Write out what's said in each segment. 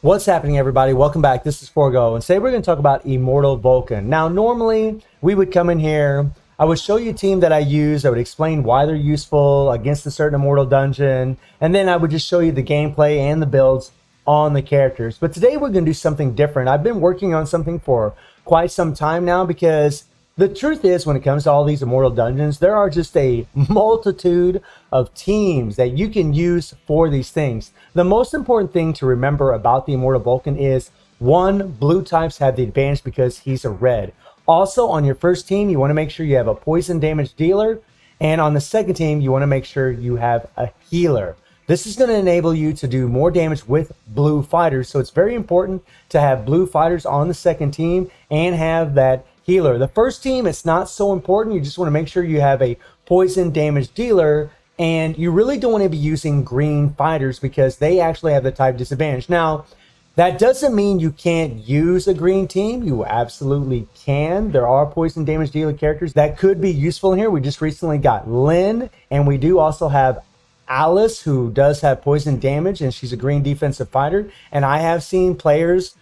What's happening, everybody? Welcome back. This is Forgo, and today we're going to talk about Immortal Vulcan. Now, normally we would come in here, I would show you a team that I use, I would explain why they're useful against a certain Immortal dungeon, and then I would just show you the gameplay and the builds on the characters. But today we're going to do something different. I've been working on something for quite some time now because the truth is, when it comes to all these Immortal dungeons, there are just a multitude of teams that you can use for these things. The most important thing to remember about the Immortal Vulcan is, one, blue types have the advantage because he's a red. Also, on your first team, you want to make sure you have a poison damage dealer. And on the second team, you want to make sure you have a healer. This is going to enable you to do more damage with blue fighters. So it's very important to have blue fighters on the second team and have that healer. The first team, it's not so important. You just want to make sure you have a poison damage dealer, and you really don't want to be using green fighters because they actually have the type disadvantage. Now, that doesn't mean you can't use a green team. You absolutely can. There are poison damage dealer characters that could be useful in here. We just recently got Lynn, and we do also have Alice, who does have poison damage, and she's a green defensive fighter. And I have seen players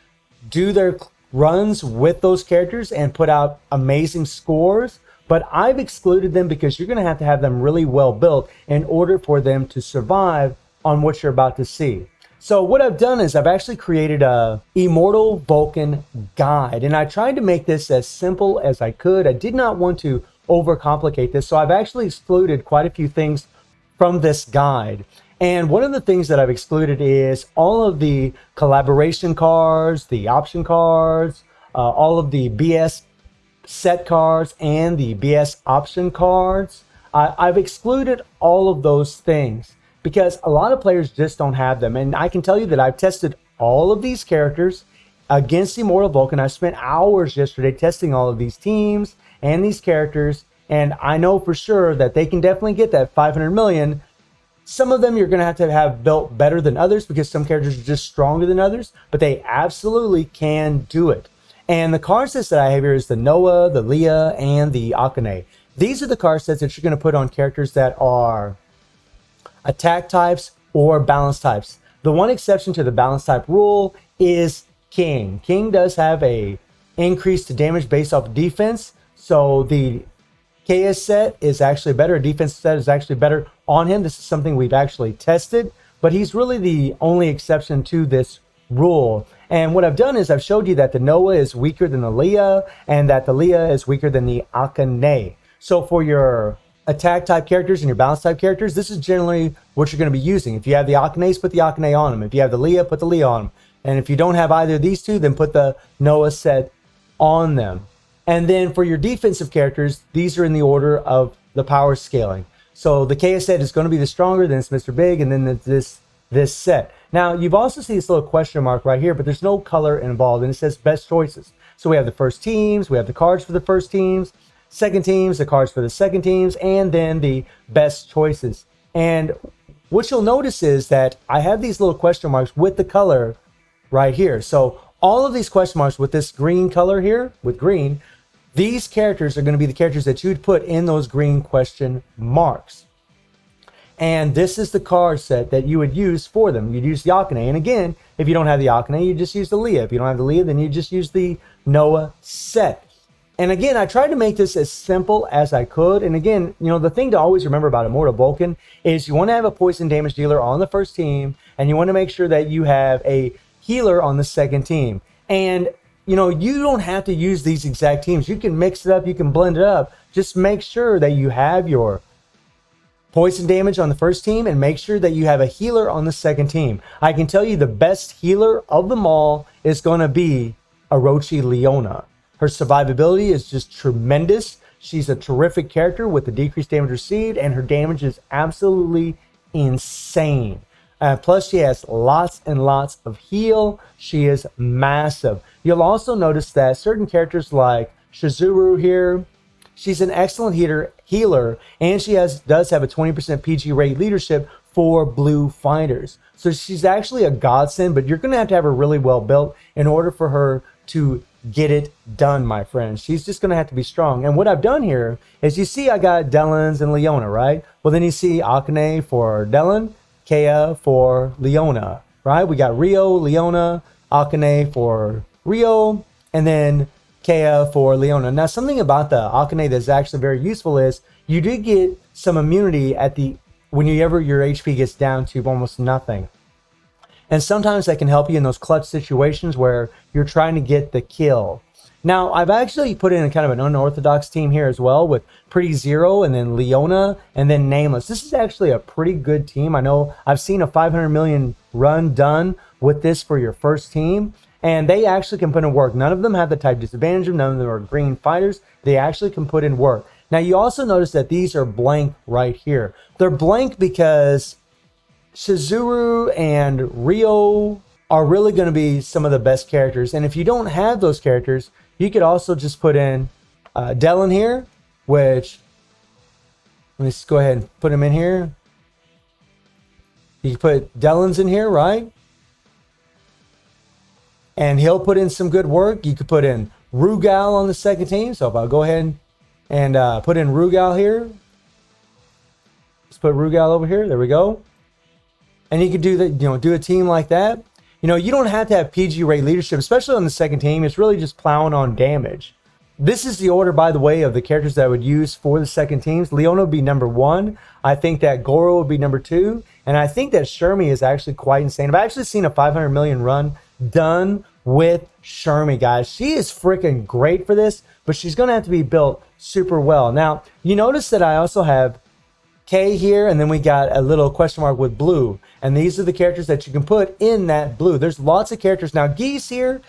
do their runs with those characters and put out amazing scores, but I've excluded them because you're going to have them really well built in order for them to survive on what you're about to see. So what I've done is I've actually created a Immortal Vulcan guide, and I tried to make this as simple as I could. I did not want to overcomplicate this, so I've actually excluded quite a few things from this guide. And one of the things that I've excluded is all of the collaboration cards, the option cards, all of the BS set cards, and the BS option cards. I've excluded all of those things because a lot of players just don't have them. And I can tell you that I've tested all of these characters against Immortal Vulcan. I spent hours yesterday testing all of these teams and these characters, and I know for sure that they can definitely get that 500 million. Some of them you're going to have built better than others because some characters are just stronger than others, but they absolutely can do it. And the card sets that I have here is the Noah, the Leah, and the Akane. These are the card sets that you're going to put on characters that are attack types or balance types. The one exception to the balance type rule is King. King does have a increase to damage based off defense, so the KS set is actually better. A defense set is actually better on him. This is something we've actually tested, but he's really the only exception to this rule. And what I've done is I've showed you that the Noah is weaker than the Leah, and that the Leah is weaker than the Akane. So for your attack type characters and your balance type characters, this is generally what you're going to be using. If you have the Akanes, put the Akane on them. If you have the Leah, put the Leah on them. And if you don't have either of these two, then put the Noah set on them. And then for your defensive characters, these are in the order of the power scaling. So the KS set is going to be the stronger, then it's Mr. Big, and then this set. Now, you've also seen this little question mark right here, but there's no color involved, and it says best choices. So we have the first teams, we have the cards for the first teams, second teams, the cards for the second teams, and then the best choices. And what you'll notice is that I have these little question marks with the color right here. So all of these question marks with this green color here, with green, these characters are going to be the characters that you'd put in those green question marks. And this is the card set that you would use for them. You'd use the Akane. And again, if you don't have the Akane, you just use the Leah. If you don't have the Leah, then you just use the Noah set. And again, I tried to make this as simple as I could. And again, you know, the thing to always remember about Immortal Vulcan is you want to have a poison damage dealer on the first team, and you want to make sure that you have a healer on the second team. And you know, you don't have to use these exact teams. You can mix it up, you can blend it up. Just make sure that you have your poison damage on the first team and make sure that you have a healer on the second team. I can tell you the best healer of them all is going to be Orochi Leona. Her survivability is just tremendous. She's a terrific character with the decreased damage received, and her damage is absolutely insane. Plus, she has lots and lots of heal. She is massive. You'll also notice that certain characters like Shizuru here, she's an excellent healer, and she does have a 20% PG rate leadership for blue fighters. So she's actually a godsend, but you're going to have her really well built in order for her to get it done, my friends. She's just going to have to be strong. And what I've done here is, you see I got Delans and Leona, right? Well, then you see Akane for Delan, Kea for Leona, right? We got Rio, Leona, Akane for Rio, and then Kea for Leona. Now, something about the Akane that's actually very useful is you do get some immunity at the whenever your HP gets down to almost nothing. And sometimes that can help you in those clutch situations where you're trying to get the kill. Now, I've actually put in kind of an unorthodox team here as well with Pretty Zero and then Leona and then Nameless. This is actually a pretty good team. I know I've seen a 500 million run done with this for your first team, and they actually can put in work. None of them have the type disadvantage. None of them are green fighters. They actually can put in work. Now, you also notice that these are blank right here. They're blank because Shizuru and Rio are really going to be some of the best characters. And if you don't have those characters, you could also just put in Dell here, which, let me just go ahead and put him in here. You can put Dellen's in here, right? And he'll put in some good work. You could put in Rugal on the second team. So if I'll go ahead and put in Rugal here. Let's put Rugal over here. There we go. And you could do that, do a team like that. You don't have to have PG rate leadership, especially on the second team. It's really just plowing on damage. This is the order, by the way, of the characters that I would use for the second teams. Leona would be number 1. I think that Goro would be number 2. And I think that Shermie is actually quite insane. I've actually seen a 500 million run done with Shermie, guys. She is freaking great for this, but she's going to have to be built super well. Now, you notice that I also have K here, and then we got a little question mark with blue. And these are the characters that you can put in that blue. There's lots of characters. Now, Geese here,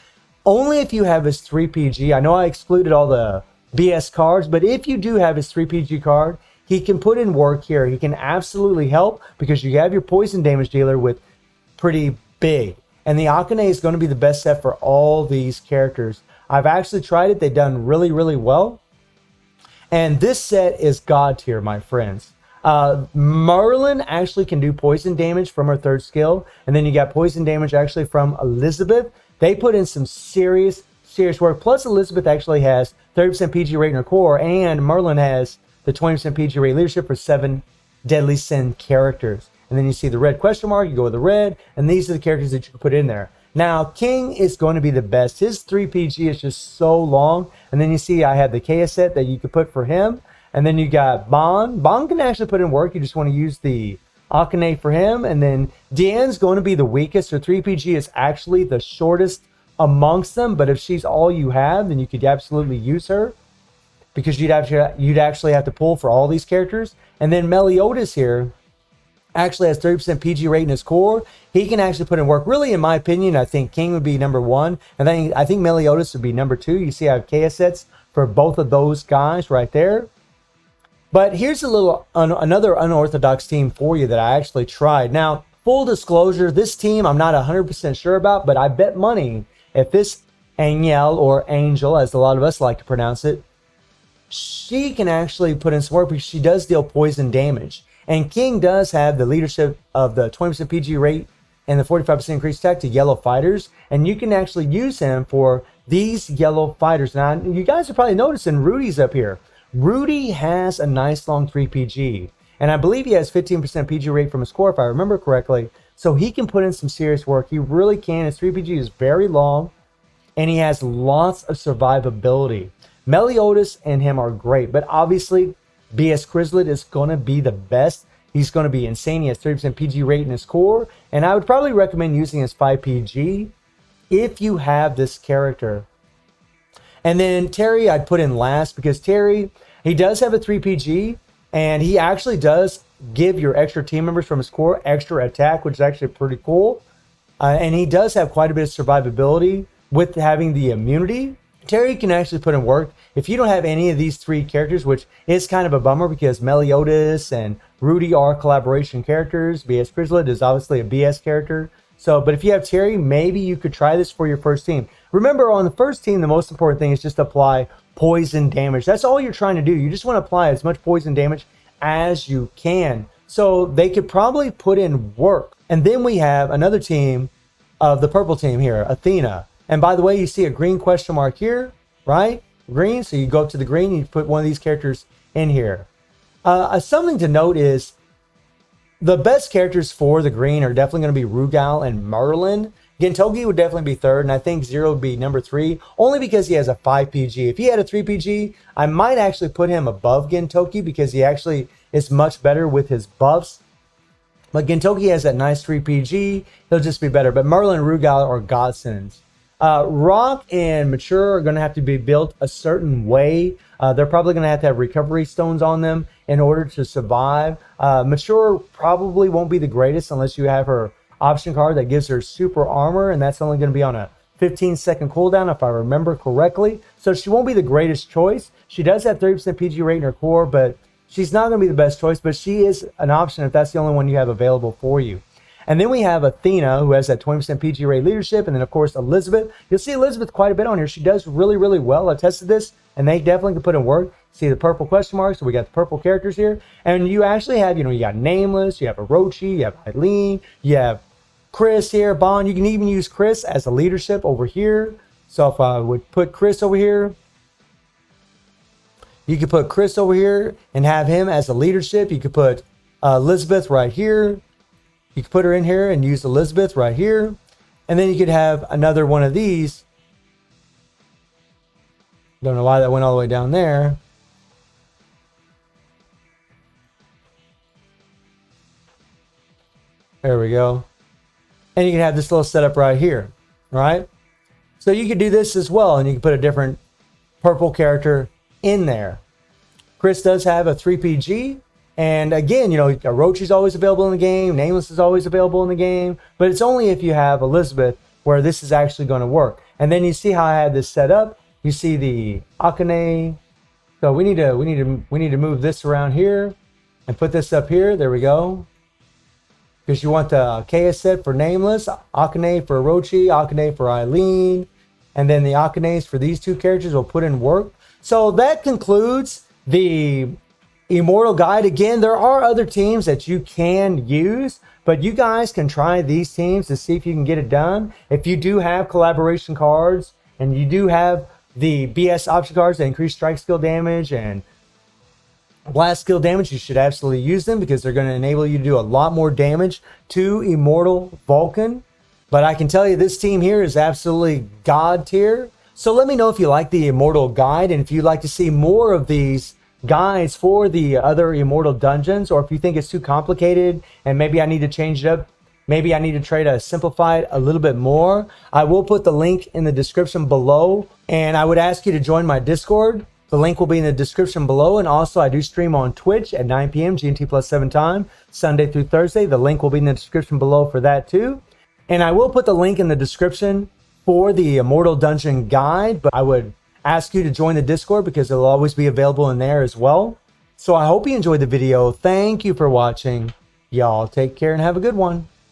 only if you have his 3PG. I know I excluded all the BS cards, but if you do have his 3PG card, he can put in work here. He can absolutely help because you have your poison damage dealer with pretty big. And the Akane is going to be the best set for all these characters. I've actually tried it. They've done really, really well. And this set is God tier, my friends. Merlin actually can do poison damage from her third skill, and then you got poison damage actually from Elizabeth. They put in some serious work. Plus, Elizabeth actually has 30% PG rate in her core, and Merlin has the 20% PG rate leadership for 7 Deadly Sin characters. And then you see the red question mark. You go with the red, and these are the characters that you can put in there. Now, King is going to be the best. His 3 PG is just so long, and then you see I have the Kea set that you could put for him. And then you got Bon. Bon can actually put in work. You just want to use the Akane for him. And then Diane's going to be the weakest. Her 3PG is actually the shortest amongst them. But if she's all you have, then you could absolutely use her. Because you'd actually have to pull for all these characters. And then Meliodas here actually has 30% PG rate in his core. He can actually put in work. Really, in my opinion, I think King would be number 1. And then I think Meliodas would be number 2. You see I have Kea sets for both of those guys right there. But here's another unorthodox team for you that I actually tried. Now, full disclosure, this team I'm not 100% sure about, but I bet money if this Angel, or Angel, as a lot of us like to pronounce it, she can actually put in some work because she does deal poison damage. And King does have the leadership of the 20% PG rate and the 45% increased attack to yellow fighters. And you can actually use him for these yellow fighters. Now, you guys are probably noticing Rudy's up here. Rudy has a nice long 3PG, and I believe he has 15% PG rate from his core, if I remember correctly, so he can put in some serious work. He really can. His 3PG is very long, and he has lots of survivability. Meliodas and him are great, but obviously, BS Chrysalid is going to be the best. He's going to be insane. He has 30% PG rate in his core, and I would probably recommend using his 5 PG if you have this character. And then Terry I'd put in last because Terry, he does have a 3 PG, and he actually does give your extra team members from his core extra attack, which is actually pretty cool. And he does have quite a bit of survivability with having the immunity. Terry can actually put in work. If you don't have any of these 3 characters, which is kind of a bummer because Meliodas and Rudy are collaboration characters. BS Chrysalid is obviously a BS character. So, but if you have Terry, maybe you could try this for your first team. Remember, on the first team, the most important thing is just apply poison damage. That's all you're trying to do. You just want to apply as much poison damage as you can. So they could probably put in work. And then we have another team of the purple team here, Athena. And by the way, you see a green question mark here, right? Green. So you go up to the green, you put one of these characters in here. Something to note is the best characters for the green are definitely going to be Rugal and Merlin. Gintoki would definitely be third, and I think Zero would be number 3, only because he has a 5 PG. If he had a 3 PG, I might actually put him above Gintoki because he actually is much better with his buffs. But Gintoki has that nice 3 PG, he'll just be better. But Merlin and Rugal are godsends. Rock and Mature are going to have to be built a certain way. They're probably going to have recovery stones on them in order to survive. Mature probably won't be the greatest unless you have her option card that gives her super armor, and that's only going to be on a 15-second cooldown if I remember correctly. So she won't be the greatest choice. She does have 30% PG rate in her core, but she's not going to be the best choice, but she is an option if that's the only one you have available for you. And then we have Athena, who has that 20% PG rate leadership, and then of course Elizabeth. You'll see Elizabeth quite a bit on here. She does really, really well. I tested this, and they definitely can put in work. See the purple question marks, so we got the purple characters here. And you actually have, you got Nameless, you have Orochi, you have Eileen, you have Chris here, Bond. You can even use Chris as a leadership over here. So if I would put Chris over here, you could put Chris over here and have him as a leadership. You could put Elizabeth right here. You could put her in here and use Elizabeth right here. And then you could have another one of these. Don't know why that went all the way down there. There we go. And you can have this little setup right here, right? So you could do this as well, and you can put a different purple character in there. Chris does have a 3 PG, and again, Orochi's always available in the game, Nameless is always available in the game, but it's only if you have Elizabeth where this is actually going to work. And then you see how I had this set up. You see the Akane. So we need to move this around here and put this up here. There we go. Because you want the KS set for Nameless, Akane for Orochi, Akane for Eileen, and then the Akanes for these two characters will put in work. So that concludes the Immortal Guide. Again, there are other teams that you can use, but you guys can try these teams to see if you can get it done. If you do have collaboration cards and you do have the BS option cards that increase strike skill damage and blast skill damage, you should absolutely use them because they're going to enable you to do a lot more damage to Immortal Vulcan. But I can tell you this team here is absolutely god tier. So let me know if you like the Immortal Guide and if you'd like to see more of these guides for the other Immortal dungeons, or if you think it's too complicated and maybe I need to change it up. Maybe I need to try to simplify it a little bit more. I will put the link in the description below, and I would ask you to join my Discord. The link will be in the description below, and also I do stream on Twitch at 9 p.m. GMT plus 7 time, Sunday through Thursday. The link will be in the description below for that too. And I will put the link in the description for the Immortal Dungeon Guide, but I would ask you to join the Discord because it'll always be available in there as well. So I hope you enjoyed the video. Thank you for watching. Y'all take care and have a good one.